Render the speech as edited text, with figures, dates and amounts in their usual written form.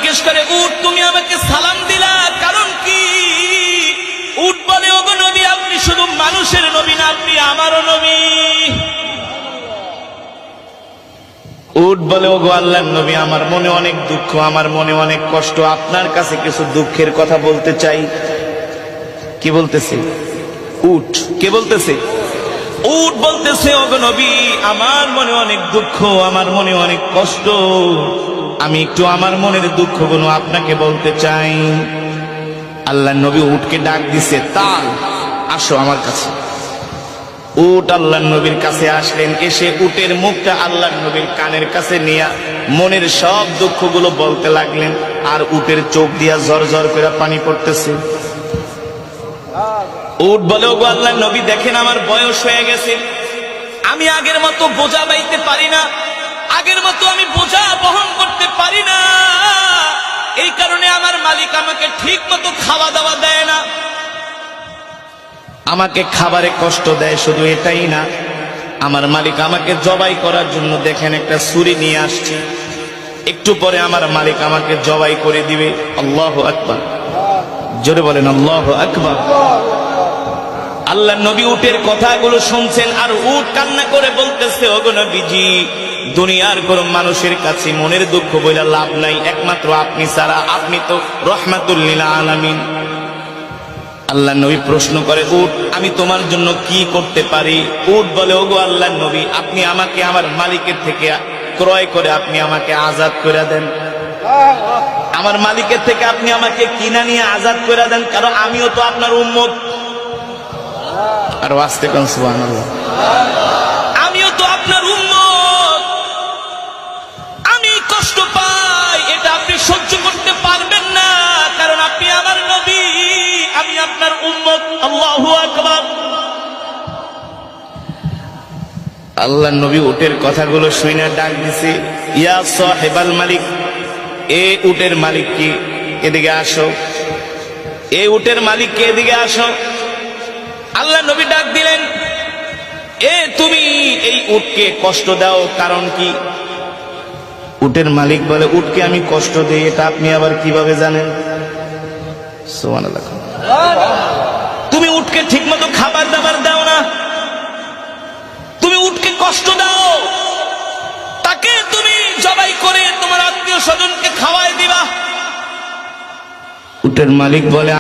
জিজ্ঞেস করে, উট তুমি আমাকে সালাম দিলা কারণ কি? উট বলে, ওগো নবী, আপনি শুধু মানুষের নবী না, আপনি আমারও নবী। উট বলে, ওগো আল্লাহর নবী, আমার মনে অনেক দুঃখ, আমার মনে অনেক কষ্ট, আপনার কাছে কিছু দুঃখের কথা বলতে চাই। কি বলতেছে উট? কে বলতেছে? উট বলতেছে, ওগো নবী, আমার মনে অনেক দুঃখ, আমার মনে অনেক কষ্ট, আমি একটু আমার মনের দুঃখগুলো আপনাকে বলতে চাই। আল্লাহর নবী উটকে ডাক দিছে, তাল, আসো আমার কাছে। উট আল্লাহর নবীর কাছে আসলেন। এসে উটের মুখটা আল্লাহর নবীর কানের কাছে নিয়ে মনের সব দুঃখগুলো বলতে লাগলেন। আর উটের চোখ দিয়া ঝরঝর করে পানি পড়তেছে। উট বলে, ওগো আল্লাহর নবী, দেখেন আমার বয়স হয়ে গেছে, আমি আগের মতো বোঝা বাইতে পারি না, আগের মতো আমি বোঝা বহন করতে পারি না। এই কারণে আমার মালিক আমাকে ঠিক মতো খাওয়া দাওয়া দেয় না, আমাকে খাবারে কষ্ট দেয়। শুধু এটাই না, আমার মালিক আমাকে জবাই করার জন্য দেখেন একটা ছুরি নিয়ে আসছে, একটু পরে আমার মালিক আমাকে জবাই করে দিবে। আল্লাহু আকবার, জোরে বলেন আল্লাহু আকবার। আল্লাহর নবী উটের কথাগুলো শুনছেন, আর উট কান্না করে বলতেছে, ওগো নবীজি, দুনিয়ার কোন মানুষের কাছে মনের দুঃখ বইলা লাভ নাই, একমাত্র আপনি ছাড়া, আপনি তো রহমাতুল লিল আলামিন। আল্লাহর নবী প্রশ্ন করে, উট, আমি তোমার জন্য কি করতে পারি? উট বলে, ওগো আল্লাহর নবী, আপনি আমাকে আমার মালিকের থেকে ক্রয় করে আপনি আমাকে আজাদ করে দেন, আমার মালিকের থেকে আপনি আমাকে কিনা নিয়ে আজাদ করে দেন, কারণ আমিও তো আপনার উম্মত। আর আস্তে কোন সুবহানাল্লাহ, আমিও তো আপনার উম্মত, আমি কষ্ট পাই, এটা আপনি সহ্য করতে পারবেন না, কারণ আপনি আমার নবী, আমি আপনার উম্মত। আল্লাহু আকবার। আল্লাহর নবী উটের কথাগুলো শুনে ডাক দিছে, ইয়া সাহেবাল মালিক, এ উটের মালিক কি, এদিকে আসো, এ উটের মালিক কে, এদিকে আসো। আল্লাহ নবী ডাক দিলেন, এ তুমি এই উটকে কষ্ট দাও কারণ কি? উটের মালিক বলে, উটকে আমি কষ্ট দেই, এটা আপনি আবার কিভাবে জানেন? সুবহানাল্লাহ। তুমি উটকে ঠিক মতো খাবার দাবার দাও না, তুমি উটকে কষ্ট দাও, তাকে তুমি জবাই করে তোমার আত্মীয় স্বজনকে খাওয়াই দিবা। উটের মালিক বলে,